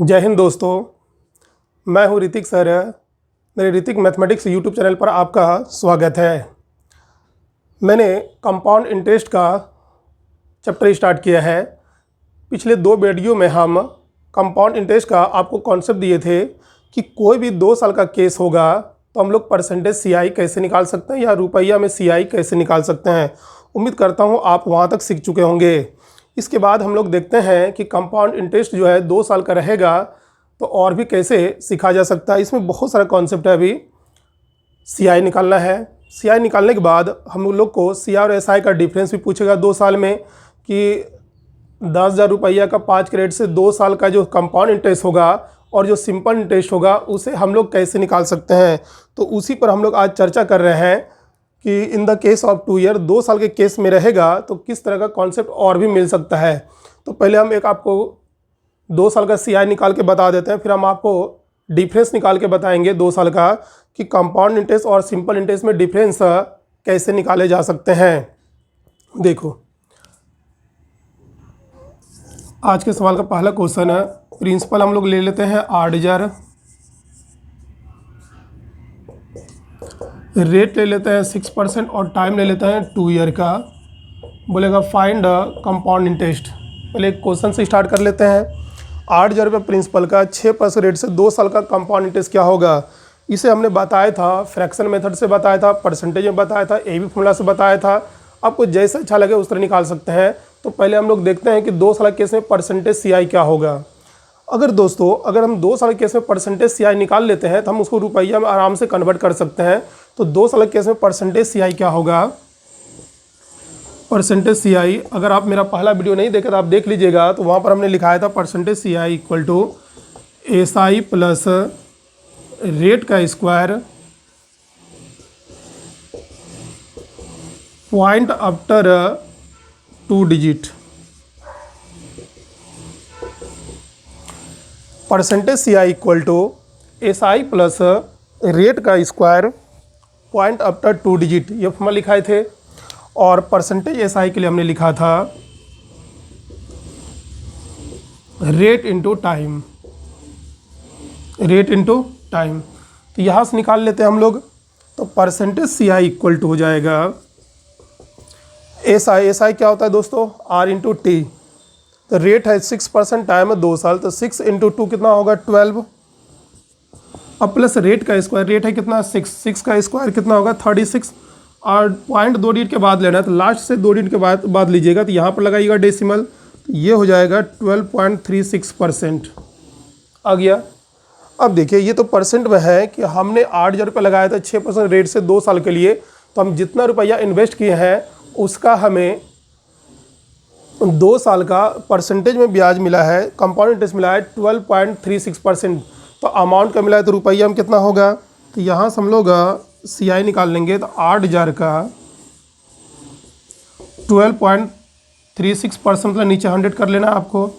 जय हिंद दोस्तों। मैं हूं ऋतिक सर। मेरे ऋतिक मैथमेटिक्स यूट्यूब चैनल पर आपका स्वागत है। मैंने कंपाउंड इंटरेस्ट का चैप्टर स्टार्ट किया है। पिछले 2 वीडियो में हम कंपाउंड इंटरेस्ट का आपको कॉन्सेप्ट दिए थे कि कोई भी 2 साल का केस होगा तो हम लोग परसेंटेज सीआई कैसे निकाल सकते हैं या रुपया में सीआई कैसे निकाल सकते हैं। उम्मीद करता हूं आप वहां तक सीख चुके होंगे। इसके बाद हम लोग देखते हैं कि कंपाउंड इंटरेस्ट जो है 2 साल का रहेगा तो और भी कैसे सीखा जा सकता है। इसमें बहुत सारा कॉन्सेप्ट है। अभी सीआई निकालना है। सीआई निकालने के बाद हम लोग को सीआई और एसआई का डिफरेंस भी पूछेगा 2 साल में कि 10,000 रुपया का 5 क्रेडिट से 2 साल का जो कंपाउंड इंटरेस्ट होगा और जो सिंपल इंटरेस्ट होगा उसे हम लोग कैसे निकाल सकते हैं। तो उसी पर हम लोग आज चर्चा कर रहे हैं कि in the case of 2 year 2 साल के केस में रहेगा तो किस तरह का कॉन्सेप्ट और भी मिल सकता है। तो पहले हम एक आपको 2 साल का सीआई निकाल के बता देते हैं, फिर हम आपको डिफरेंस निकाल के बताएंगे 2 साल का कि कंपाउंड इंटरेस्ट और सिंपल इंटरेस्ट में डिफरेंस कैसे निकाले जा सकते हैं। देखो, आज के सवाल का पहला क्वेश्चन है। प्रिंसिपल हम लोग ले लेते हैं 8,000, रेट ले लेते हैं 6% और टाइम ले लेते हैं 2 ईयर का। बोलेगा फाइंड कंपाउंड इंटरेस्ट। पहले एक क्वेश्चन से स्टार्ट कर लेते हैं। 8,000 रुपये प्रिंसिपल का 6% रेट से 2 साल का कंपाउंड इंटरेस्ट क्या होगा। इसे हमने बताया था, फ्रैक्शन मेथड से बताया था, परसेंटेज में बताया था, AB फॉर्मूला से बताया था। आपको जैसा अच्छा लगे उस तरह निकाल सकते हैं। तो पहले हम लोग देखते हैं कि 2 साल के केस में परसेंटेज सीआई क्या होगा। अगर हम 2 साल के केस में परसेंटेज सीआई निकाल लेते हैं तो हम उसको रुपया में आराम से कन्वर्ट कर सकते हैं। तो 2 साल के केस में परसेंटेज सीआई क्या होगा। परसेंटेज सीआई, अगर आप मेरा पहला वीडियो नहीं देखे तो आप देख लीजिएगा। तो वहाँ पर हमने लिखाया था percentage CI equal to SI plus rate का square point after 2 digit. Percentage CI equal to SI plus rate का स्क्वायर पॉइंट आफ्टर 2 डिजिट, ये फॉर्मूला लिखाए थे। और परसेंटेज एसआई के लिए हमने लिखा था rate into time, rate into time. तो यहाँ से निकाल लेते हैं हम लोग। तो परसेंटेज सीआई इक्वल टू हो जाएगा एसआई। एसआई क्या होता है दोस्तों, आर इंटू टी। तो रेट है 6%, टाइम है 2 साल, तो 6 इंटू 2 कितना होगा 12। अब प्लस रेट का स्क्वायर, रेट है कितना 6 का स्क्वायर कितना होगा 36। और पॉइंट 2 डिजिट के बाद लेना है तो लास्ट से 2 डिजिट के बाद लीजिएगा। तो यहाँ पर लगाइएगा डेसिमल, तो ये हो जाएगा 12.36% आ गया। अब देखिए, ये तो परसेंट में है कि हमने 8,000 रुपये लगाया था 6% रेट से 2 साल के लिए। तो हम जितना रुपया इन्वेस्ट किए हैं उसका हमें 2 साल का परसेंटेज में ब्याज मिला है, कंपाउंड इंटरेस्ट मिला है 12.36%। तो अमाउंट का मिला है तो रुपया में कितना होगा। तो यहाँ से हम लोग सीआई निकाल लेंगे। तो 8,000 का 12.36% मतलब नीचे 100 कर लेना आपको।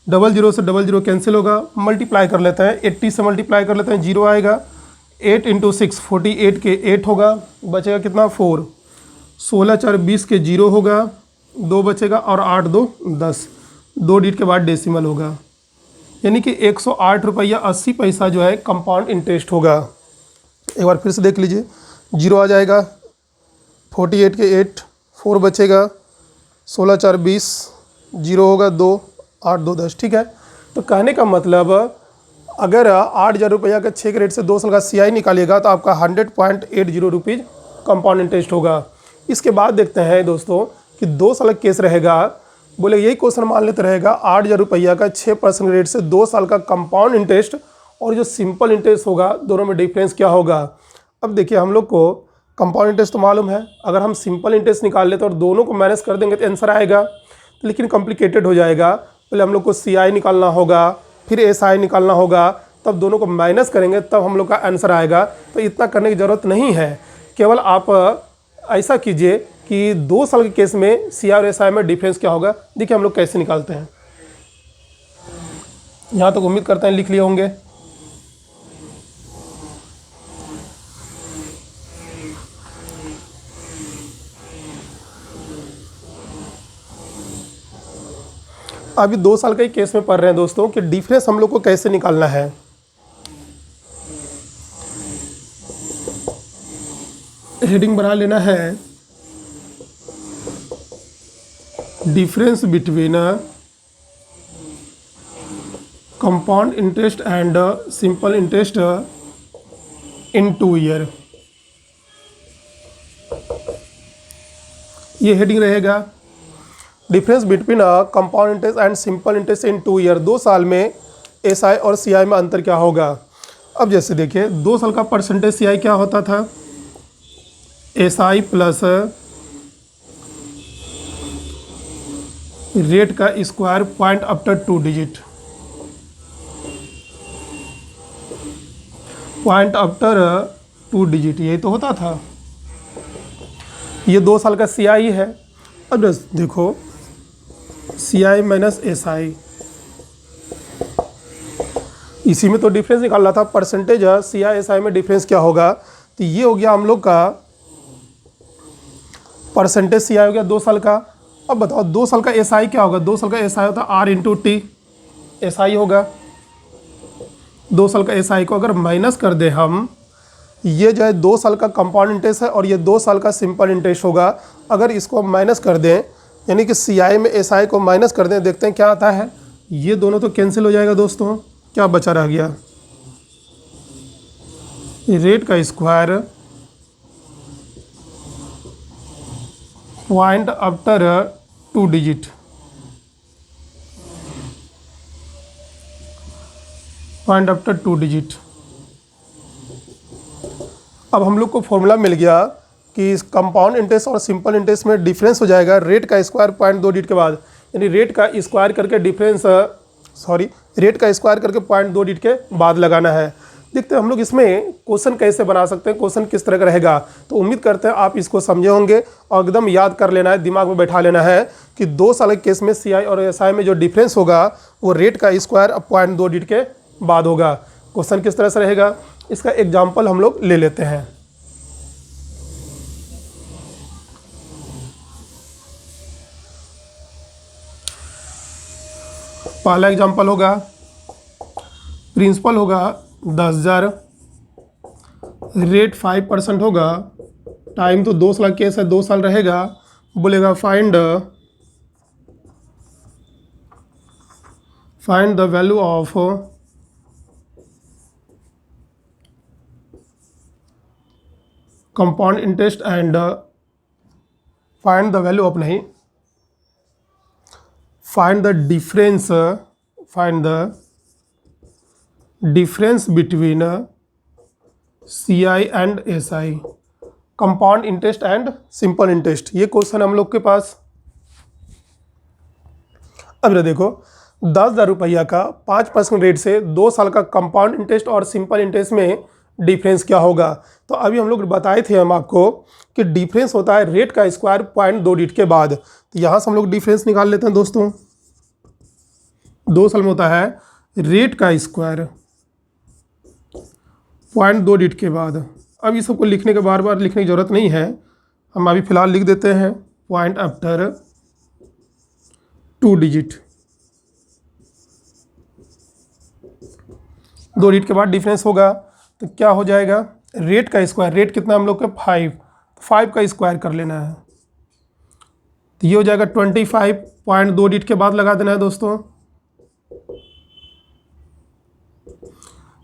00 से 00 कैंसिल होगा, मल्टीप्लाई कर लेते हैं। 80 से मल्टीप्लाई कर लेते हैं, 0 आएगा। 8 इंटू 6 48 के 8 होगा, बचेगा कितना 4। 16 4 20 के 0 होगा, 2 बचेगा और 8 2 10। 2 डिजिट के बाद डेसिमल होगा, यानी कि 108 रुपया 80 पैसा जो है कंपाउंड इंटरेस्ट होगा। एक बार फिर से देख लीजिए, 0 आ जाएगा, 48 के 8, 4 बचेगा, 16 4 20, 0 होगा 2, 8 2 10। ठीक है। तो कहने का मतलब अगर 8,000 रुपया का 6 के रेट से 2 साल का सीआई निकालिएगा तो आपका 100.80 रुपीज़ कंपाउंड इंटरेस्ट होगा। इसके बाद देखते हैं दोस्तों कि 2 साल का केस रहेगा। बोले यही क्वेश्चन मान लेते रहेगा 8,000 रुपया का 6% रेट से 2 साल का कंपाउंड इंटरेस्ट और जो सिंपल इंटरेस्ट होगा, दोनों में डिफरेंस क्या होगा। अब देखिए, हम लोग को कंपाउंड इंटरेस्ट तो मालूम है, अगर हम सिंपल इंटरेस्ट निकाल लेते और दोनों को मैनेज कर देंगे तो आंसर आएगा। लेकिन कॉम्प्लिकेटेड हो जाएगा। पहले हम लोग को सीआई निकालना होगा, फिर एसआई निकालना होगा, तब दोनों को माइनस करेंगे तब हम लोग का आंसर आएगा। तो इतना करने की ज़रूरत नहीं है। केवल आप ऐसा कीजिए कि 2 साल के केस में सीआई और एसआई में डिफरेंस क्या होगा। देखिए हम लोग कैसे निकालते हैं। यहाँ तक उम्मीद करते हैं लिख लिए होंगे। अभी 2 साल का ही केस में पढ़ रहे हैं दोस्तों कि डिफरेंस हम लोग को कैसे निकालना है। हेडिंग बना लेना है difference between compound interest and simple interest in 2 year. ये हेडिंग रहेगा difference between compound interest and simple interest in 2 year. 2 साल में एसआई और सीआई में अंतर क्या होगा। अब जैसे देखिए 2 साल का परसेंटेज सीआई क्या होता था, एसआई प्लस रेट का square point after 2 digit, point after 2 digit, यही तो होता था। ये 2 साल का सीआई है। अब देखो सीआई माइनस एसआई, इसी में तो डिफरेंस निकालना था। परसेंटेज सीआई एसआई में डिफरेंस क्या होगा, तो ये हो गया हम लोग का परसेंटेज सीआई हो गया 2 साल का। अब बताओ 2 साल का एसआई क्या होगा। 2 साल का एसआई होता है आर इंटू टी, एसआई होगा। 2 साल का एसआई को अगर माइनस कर दे हम, ये जो है 2 साल का कंपाउंड इंटरेस्ट है और ये 2 साल का सिंपल इंटरेस्ट होगा। अगर इसको हम माइनस कर दें, यानी कि सीआई में एसआई को माइनस कर दें, देखते हैं क्या आता है। ये दोनों तो कैंसिल हो जाएगा दोस्तों, क्या बचा रह गया, रेट का square point after 2 digit, point after 2 digit. अब हम लोग को फॉर्मूला मिल गया कि कंपाउंड इंटरेस्ट और सिंपल इंटरेस्ट में डिफरेंस हो जाएगा रेट का स्क्वायर पॉइंट 2 डिजिट के बाद, यानी रेट का स्क्वायर करके डिफरेंस रेट का स्क्वायर करके पॉइंट 2 डिजिट के बाद लगाना है। देखते हैं हम लोग इसमें क्वेश्चन कैसे बना सकते हैं, क्वेश्चन किस तरह का रहेगा। तो उम्मीद करते हैं आप इसको समझे होंगे और एकदम याद कर लेना है, दिमाग में बैठा लेना है कि 2 साल के केस में सीआई और एसआई में जो डिफरेंस होगा वो रेट का स्क्वायर पॉइंट 2 डिजिट के बाद होगा। क्वेश्चन किस तरह से रहेगा, इसका एग्जाम्पल हम लोग ले लेते हैं। पहला एग्जाम्पल होगा, प्रिंसिपल होगा 10,000, रेट 5% होगा, टाइम तो 2 साल केस है 2 साल रहेगा। बोलेगा find the value of compound interest and find the value of नहीं, find the difference between CI and SI, compound interest and simple interest. ये क्वेश्चन हम लोग के पास। अब देखो 10,000 रुपया का 5% रेट से 2 साल का कंपाउंड इंटरेस्ट और सिंपल इंटरेस्ट में डिफरेंस क्या होगा। तो अभी हम लोग बताए थे हम आपको कि डिफरेंस होता है रेट का स्क्वायर पॉइंट 2 डिजिट के बाद। तो यहाँ से हम लोग डिफरेंस निकाल लेते हैं दोस्तों। 2 साल में होता है रेट का स्क्वायर पॉइंट 2 डिजिट के बाद। अब ये सबको लिखने के बार बार लिखने की ज़रूरत नहीं है, हम अभी फ़िलहाल लिख देते हैं पॉइंट आफ्टर 2 डिजिट। 2 डिजिट के बाद डिफरेंस होगा तो क्या हो जाएगा, रेट का स्क्वायर, रेट कितना हम लोग का 5 का स्क्वायर कर लेना है। तो ये हो जाएगा 25 पॉइंट 2 डिजिट के बाद लगा देना है दोस्तों,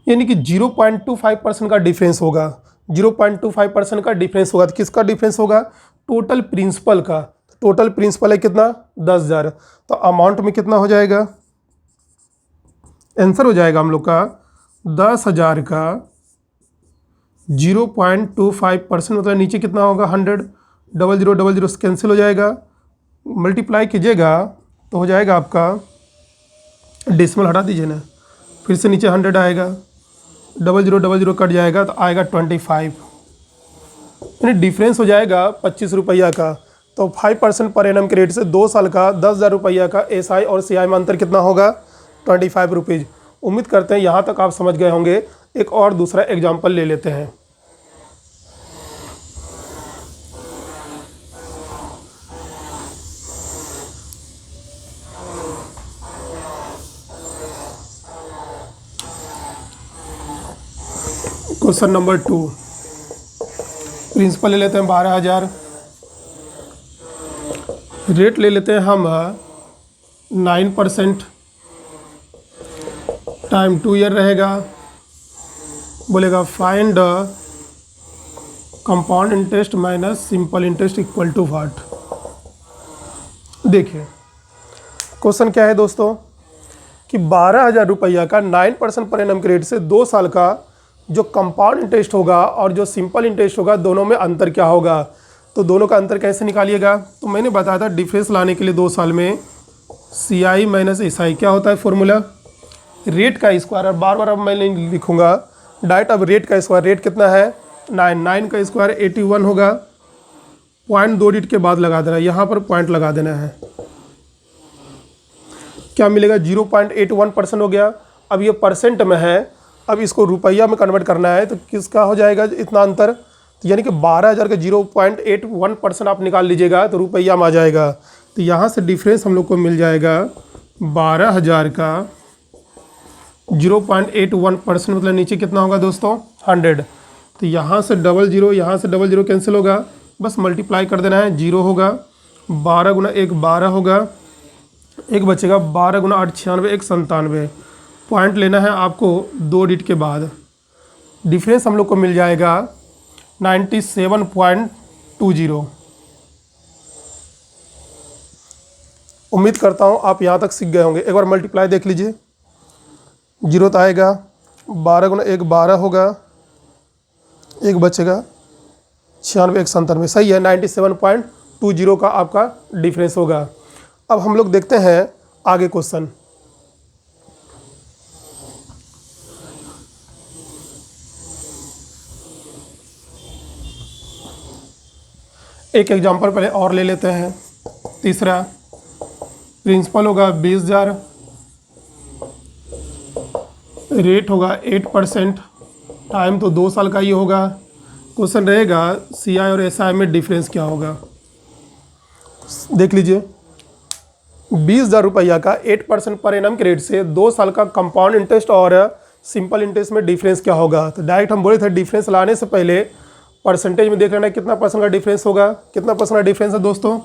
यानी कि 0.25% का डिफरेंस होगा। 0.25% का डिफरेंस होगा। तो किसका डिफरेंस होगा, टोटल प्रिंसिपल का। टोटल प्रिंसिपल है कितना 10,000, तो अमाउंट में कितना हो जाएगा, आंसर हो जाएगा हम लोग का 10,000 का 0.25% मतलब नीचे कितना होगा 100, 0000 कैंसिल हो जाएगा, मल्टीप्लाई कीजिएगा तो हो जाएगा आपका, डेसिमल हटा दीजिए ना, फिर से नीचे 100 आएगा, 0000 कट जाएगा तो आएगा 25, यानी डिफरेंस हो जाएगा 25 रुपया का। तो 5% पर एनम के रेट से 2 साल का 10,000 रुपया का एसआई और सीआई में अंतर कितना होगा 25 रुपीज़। उम्मीद करते हैं यहाँ तक आप समझ गए होंगे। एक और दूसरा एग्जाम्पल ले लेते हैं। क्वेश्चन नंबर 2, प्रिंसिपल ले लेते हैं 12,000, रेट ले लेते हैं हम 9%, टाइम 2 ईयर रहेगा। बोलेगा find compound interest minus simple interest equal to what. देखिए क्वेश्चन क्या है दोस्तों कि 12,000 रुपया का 9% पर एनम के रेट से 2 साल का जो कंपाउंड इंटरेस्ट होगा और जो सिंपल इंटरेस्ट होगा दोनों में अंतर क्या होगा। तो दोनों का अंतर कैसे निकालिएगा, तो मैंने बताया था डिफरेंस लाने के लिए 2 साल में CI माइनस SI क्या होता है फॉर्मूला, रेट का स्क्वायर। और बार बार अब मैं नहीं लिखूँगा डायरेक्ट, अब रेट का स्क्वायर, रेट कितना है 9 का स्क्वायर 81 होगा, पॉइंट 2 डिजिट के बाद लगा देना है, यहाँ पर पॉइंट लगा देना है, क्या मिलेगा 0.81% हो गया। अब ये परसेंट में है, अब इसको रुपया में कन्वर्ट करना है तो किसका हो जाएगा इतना अंतर, तो यानी कि 12,000 का 0.81% आप निकाल लीजिएगा तो रुपया में आ जाएगा। तो यहाँ से डिफरेंस हम लोग को मिल जाएगा 12,000 का 0.81%, मतलब नीचे कितना होगा दोस्तों 100। तो यहाँ से 00, यहाँ से 00 कैंसिल होगा, बस मल्टीप्लाई कर देना है, 0 होगा, 12 गुना 1 12 होगा, एक बचेगा 12 गुना 8 96, 1 97, पॉइंट लेना है आपको 2 डिजिट के बाद। डिफरेंस हम लोग को मिल जाएगा 97.20। उम्मीद करता हूँ आप यहाँ तक सीख गए होंगे। एक बार मल्टीप्लाई देख लीजिए, 0 तो आएगा, 12 गुना 1 12 होगा, एक बचेगा 96, 1 97, सही है, 97.20 का आपका डिफरेंस होगा। अब हम लोग देखते हैं आगे क्वेश्चन। एक एग्जांपल पहले और ले लेते हैं। तीसरा, प्रिंसिपल होगा 20,000, रेट होगा 8%, टाइम तो 2 साल का ही होगा। क्वेश्चन रहेगा CI और SI में डिफरेंस क्या होगा। देख लीजिए 20,000 रुपया का 8% पर एनम के रेट से 2 साल का कंपाउंड इंटरेस्ट और सिंपल इंटरेस्ट में डिफरेंस क्या होगा। तो डायरेक्ट हम बोले थे डिफरेंस लाने से पहले परसेंटेज में देख लेना कितना परसेंट का डिफरेंस होगा। कितना परसेंट का डिफरेंस है दोस्तों,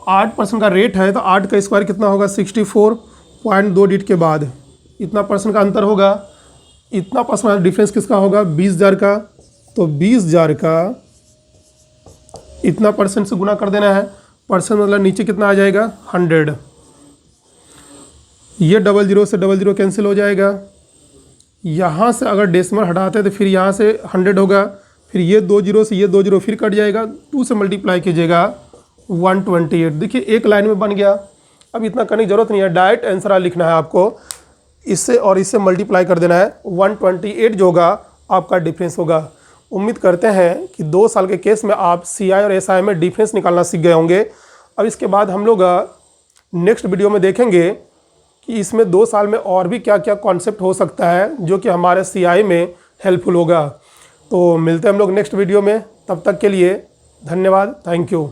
8% का रेट है तो 8 का स्क्वायर कितना होगा 64.2 डिजिट के बाद इतना परसेंट का अंतर होगा। इतना परसेंट का डिफरेंस किसका होगा 20,000 का, तो 20,000 का इतना परसेंट से गुना कर देना है, परसेंट मतलब नीचे कितना आ जाएगा 100। ये 00 से 00 कैंसिल हो जाएगा। यहाँ से अगर डेसिमल हटाते हैं तो फिर यहाँ से 100 होगा, फिर ये 20 से ये 20 फिर कट जाएगा, 2 से मल्टीप्लाई कीजिएगा 128। देखिए एक लाइन में बन गया। अब इतना करने की जरूरत नहीं है, डायरेक्ट आंसर लिखना है आपको, इससे और इससे मल्टीप्लाई कर देना है, 128 जो होगा आपका डिफरेंस होगा। उम्मीद करते हैं कि 2 साल के केस में आप CI और SI में डिफरेंस निकालना सीख गए होंगे। अब इसके बाद हम लोग नेक्स्ट वीडियो में देखेंगे कि इसमें 2 साल में और भी क्या क्या कॉन्सेप्ट हो सकता है जो कि हमारे CI में हेल्पफुल होगा। तो मिलते हैं हम लोग नेक्स्ट वीडियो में, तब तक के लिए धन्यवाद, थैंक यू।